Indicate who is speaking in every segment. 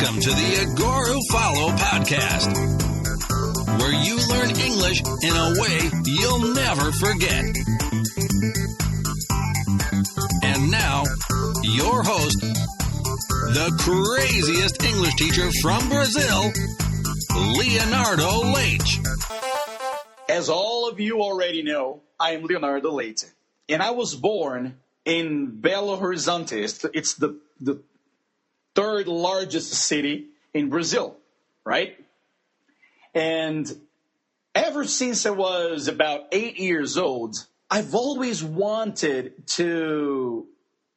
Speaker 1: Welcome to the Agora Follow podcast, where you learn English in a way you'll never forget. And now, your host, the craziest English teacher from Brazil, Leonardo Leite.
Speaker 2: As all of you already know, I am Leonardo Leite, and I was born in Belo Horizonte. It's the third largest city in Brazil, right? And ever since I was about 8 years old, I've always wanted to,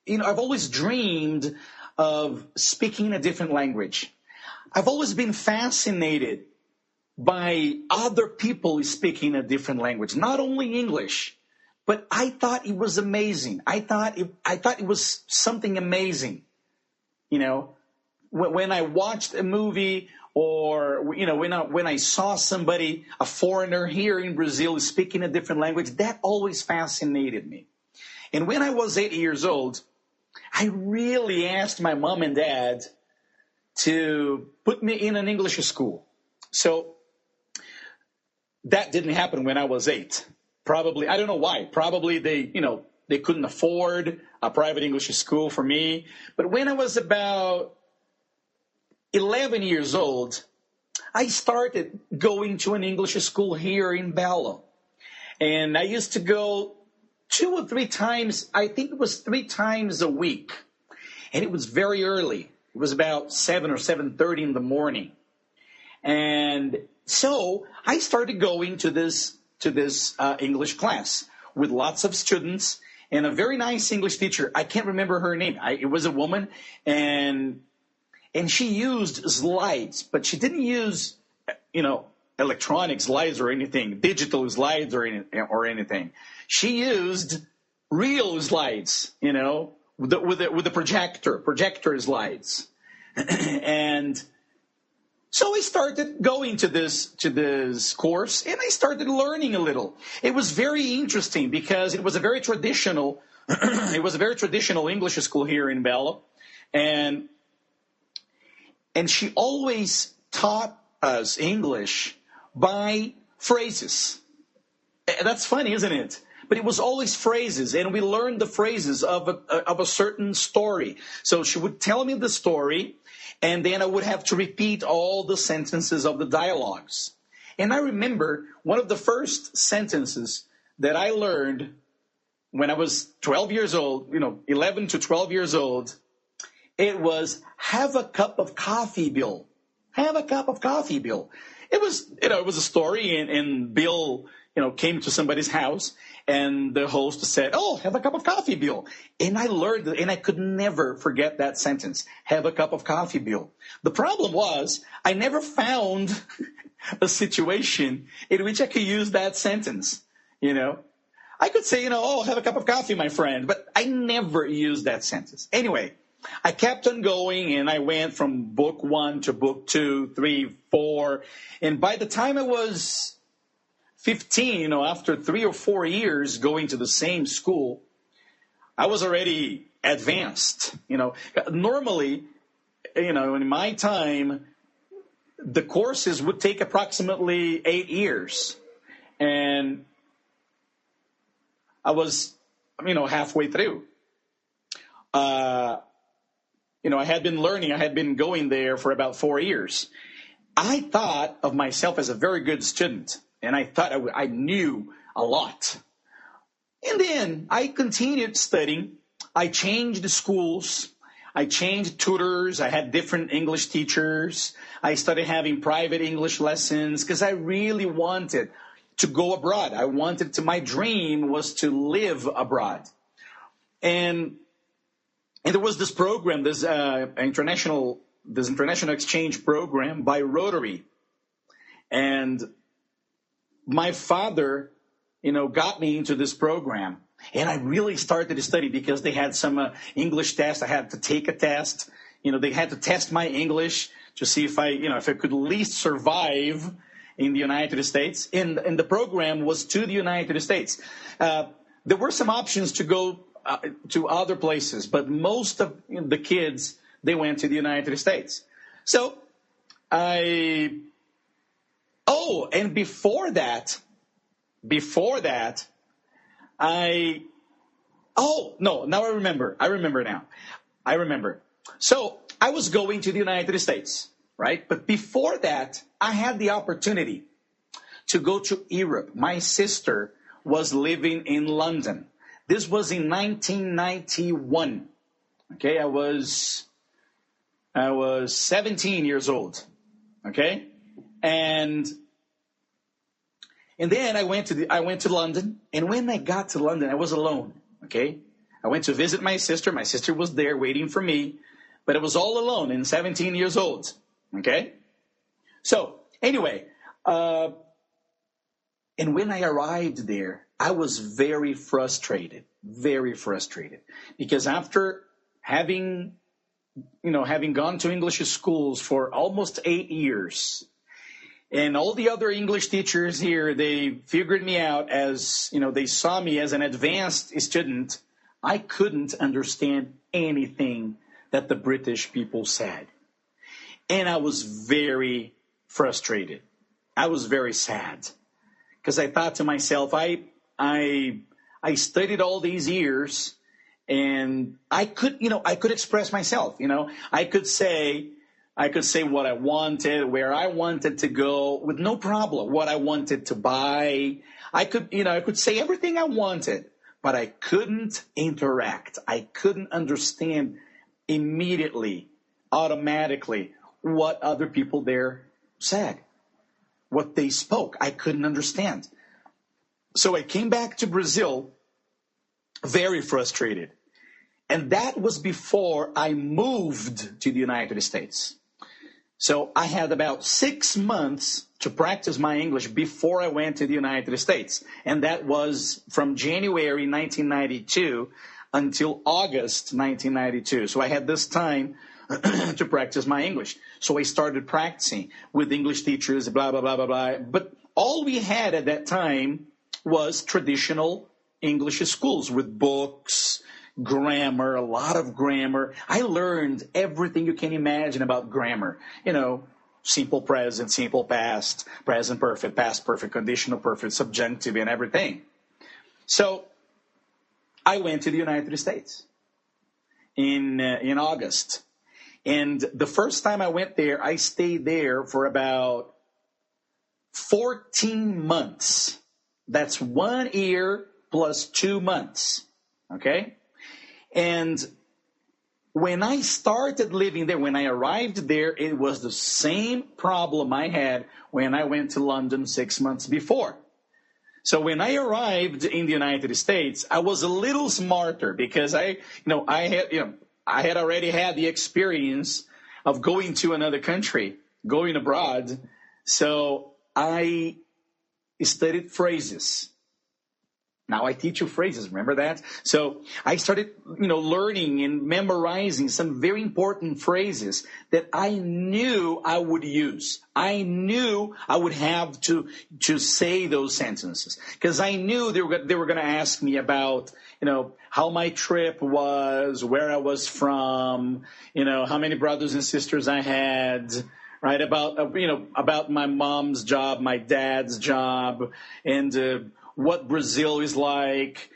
Speaker 2: I've always dreamed of speaking a different language. I've always been fascinated by other people speaking a different language, not only English, but I thought it was amazing. I thought it was something amazing. When I watched a movie or, when I saw somebody, a foreigner here in Brazil speaking a different language, that always fascinated me. And when I was 8 years old, I really asked my mom and dad to put me in an English school. So that didn't happen when I was 8. Probably, I don't know why. Probably they couldn't afford a private English school for me. But when I was about 11 years old, I started going to an English school here in Belo. And I used to go 2 or 3 times, I think it was 3 times a week. And it was very early. It was about 7 or 7:30 in the morning. And so I started going to this English class with lots of students and a very nice English teacher. I can't remember her name. It was a woman, and she used slides, but she didn't use, electronic slides or anything, digital slides or anything. She used real slides, with the projector slides. And so I started going to this course, and I started learning a little. It was very interesting because it was a very traditional English school here in Belo, and she always taught us English by phrases. That's funny, isn't it? But it was always phrases, and we learned the phrases of a certain story. So she would tell me the story, and then I would have to repeat all the sentences of the dialogues. And I remember one of the first sentences that I learned when I was 12 years old, 11 to 12 years old. It was, have a cup of coffee, Bill. Have a cup of coffee, Bill. It was a story, and Bill, came to somebody's house, and the host said, "Oh, have a cup of coffee, Bill." And I learned it, and I could never forget that sentence. Have a cup of coffee, Bill. The problem was I never found a situation in which I could use that sentence. I could say, "Oh, have a cup of coffee, my friend," but I never used that sentence. Anyway, I kept on going, and I went from book 1 to book 2, 3, 4. And by the time I was 15, after 3 or 4 years going to the same school, I was already advanced. Normally, in my time, the courses would take approximately 8 years. And I was, halfway through. I had been learning. I had been going there for about 4 years. I thought of myself as a very good student, and I thought I knew a lot. And then I continued studying. I changed schools. I changed tutors. I had different English teachers. I started having private English lessons because I really wanted to go abroad. My dream was to live abroad. And there was this program, this international exchange program by Rotary. And my father, got me into this program. And I really started to study because they had some English tests. I had to take a test. They had to test my English to see if I could at least survive in the United States. And the program was to the United States. There were some options to go to other places, but most of the kids, they went to the United States. So and before that, now I remember. I remember. So I was going to the United States, right? But before that, I had the opportunity to go to Europe. My sister was living in London. This was in 1991. Okay, I was 17 years old. Okay, and then I went to London, and when I got to London, I was alone. Okay, I went to visit my sister. My sister was there waiting for me, but I was all alone and 17 years old. Okay, so anyway, and when I arrived there, I was very frustrated, because after having gone to English schools for almost 8 years, and all the other English teachers here, they figured me out as, they saw me as an advanced student. I couldn't understand anything that the British people said. And I was very frustrated. I was very sad. Because I thought to myself, I studied all these years, and I could express myself. I could say what I wanted, where I wanted to go, with no problem. What I wanted to buy, I could say everything I wanted, but I couldn't interact. I couldn't understand immediately, automatically, what other people there said, what they spoke. I couldn't understand. So I came back to Brazil very frustrated. And that was before I moved to the United States. So I had about 6 months to practice my English before I went to the United States. And that was from January 1992 until August 1992. So I had this time to practice my English. So I started practicing with English teachers, blah, blah, blah, blah, blah. But all we had at that time was traditional English schools with books, grammar, a lot of grammar. I learned everything you can imagine about grammar. Simple present, simple past, present perfect, past perfect, conditional perfect, subjunctive, and everything. So I went to the United States in August. And the first time I went there, I stayed there for about 14 months. That's 1 year plus 2 months. Okay? And when I started living there, when I arrived there, it was the same problem I had when I went to London 6 months before. So when I arrived in the United States, I was a little smarter because I had already had the experience of going to another country, going abroad. So I studied phrases. Now I teach you phrases, remember that? So I started, learning and memorizing some very important phrases that I knew I would use. I knew I would have to say those sentences because I knew they were going to ask me about, how my trip was, where I was from, how many brothers and sisters I had, right? About my mom's job, my dad's job, and what Brazil is like,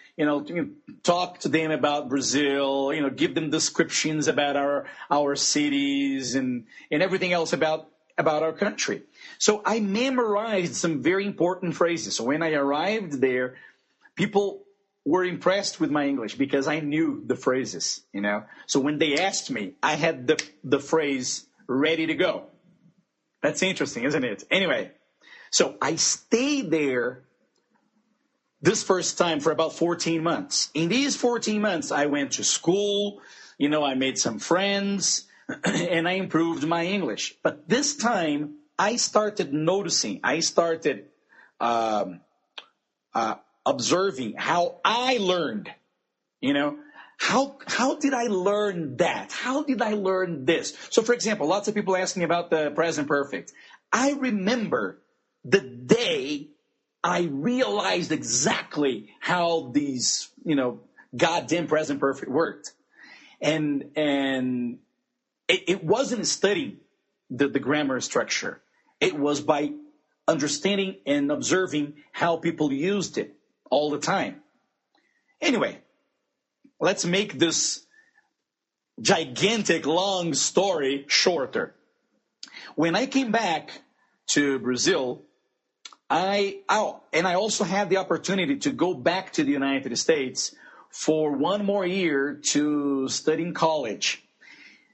Speaker 2: talk to them about Brazil, give them descriptions about our cities and everything else about our country. So I memorized some very important phrases. So when I arrived there, people were impressed with my English because I knew the phrases, So when they asked me, I had the phrase ready to go. That's interesting, isn't it? Anyway, so I stayed there this first time for about 14 months. In these 14 months, I went to school, I made some friends, and I improved my English. But this time, I started noticing, observing how I learned, How did I learn that? How did I learn this? So, for example, lots of people ask me about the present perfect. I remember the day I realized exactly how these, goddamn present perfect worked. And it wasn't studying. the grammar structure. It was by understanding and observing how people used it all the time. Anyway, let's make this gigantic, long story shorter. When I came back to Brazil, I also had the opportunity to go back to the United States for one more year to study in college.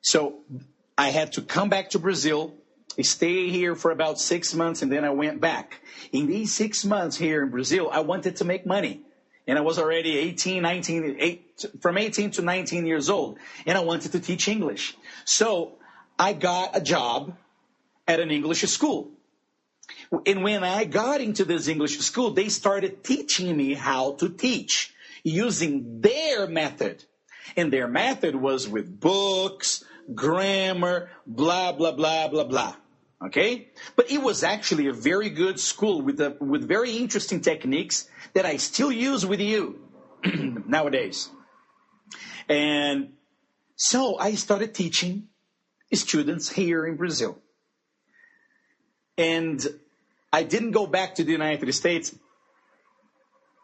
Speaker 2: So I had to come back to Brazil, stay here for about 6 months, and then I went back. In these 6 months here in Brazil, I wanted to make money. And I was already from 18 to 19 years old, and I wanted to teach English. So I got a job at an English school. And when I got into this English school, they started teaching me how to teach using their method. And their method was with books, grammar, blah, blah, blah, blah, blah. Okay? But it was actually a very good school with very interesting techniques that I still use with you nowadays. And so I started teaching students here in Brazil. And I didn't go back to the United States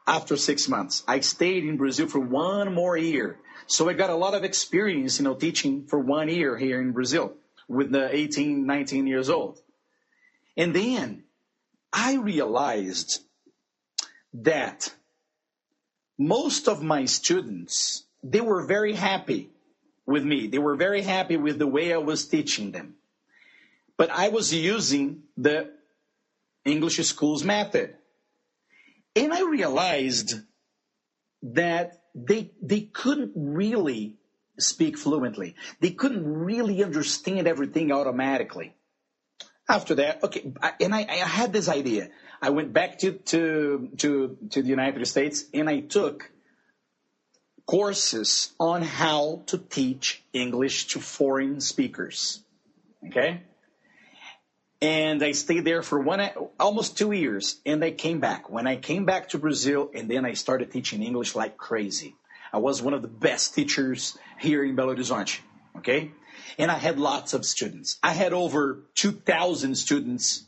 Speaker 2: after 6 months. I stayed in Brazil for one more year. So I got a lot of experience, teaching for 1 year here in Brazil with the 18, 19 years old. And then I realized that most of my students, they were very happy with me. They were very happy with the way I was teaching them. But I was using the English school's method. And I realized that they couldn't really speak fluently. They couldn't really understand everything automatically. After that, I had this idea. I went back to the United States, and I took courses on how to teach English to foreign speakers. Okay? And I stayed there for almost 2 years, and I came back. When I came back to Brazil, and then I started teaching English like crazy. I was one of the best teachers here in Belo Horizonte, okay? And I had lots of students. I had over 2,000 students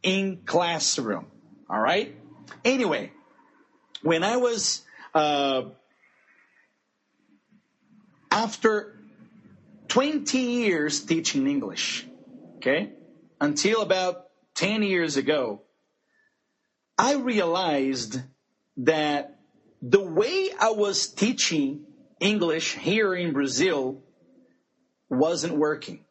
Speaker 2: in classroom, all right? Anyway, when I was, after 20 years teaching English, okay? Until about 10 years ago, I realized that the way I was teaching English here in Brazil wasn't working.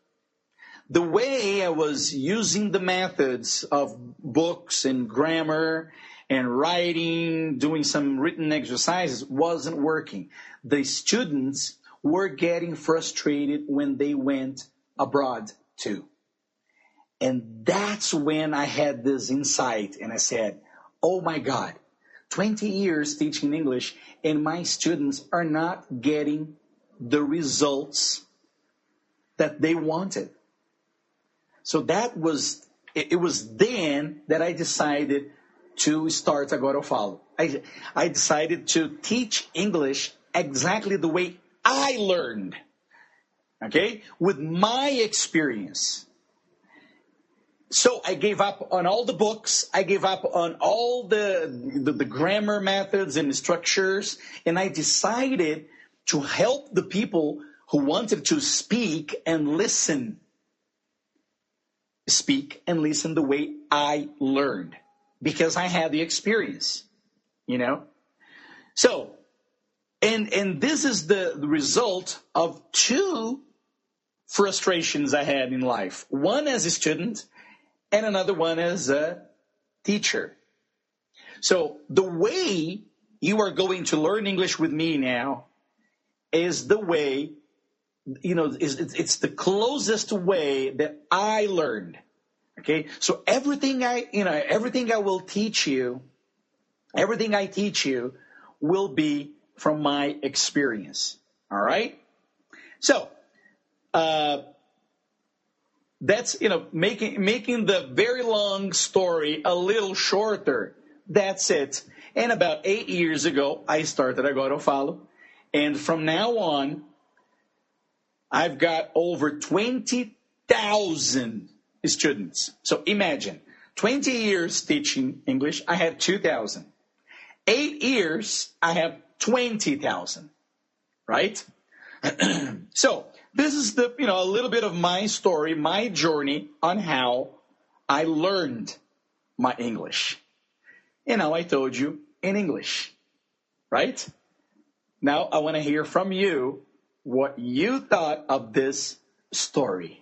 Speaker 2: The way I was using the methods of books and grammar and writing, doing some written exercises, wasn't working. The students were getting frustrated when they went abroad too. And that's when I had this insight, and I said, oh my God, 20 years teaching English, and my students are not getting the results that they wanted. So it was then that I decided to start Agora Eu Falo. I decided to teach English exactly the way I learned, okay, with my experience. So I gave up on all the books, I gave up on all the grammar methods and structures, and I decided to help the people who wanted to speak and listen. Speak and listen the way I learned, because I had the experience, So, and this is the result of two frustrations I had in life. One as a student, and another one as a teacher. So the way you are going to learn English with me now is the way, it's the closest way that I learned. Okay? So everything I will teach you, everything I teach you will be from my experience. All right? So, that's, making the very long story a little shorter. That's it. And about 8 years ago, I started Agora Eu Falo. And from now on, I've got over 20,000 2,000 students. So imagine, 20 years teaching English, I have 2,000. 8 years, I have 20,000, right? So this is a little bit of my story, my journey on how I learned my English. And now I told you in English, right? Now I want to hear from you what you thought of this story.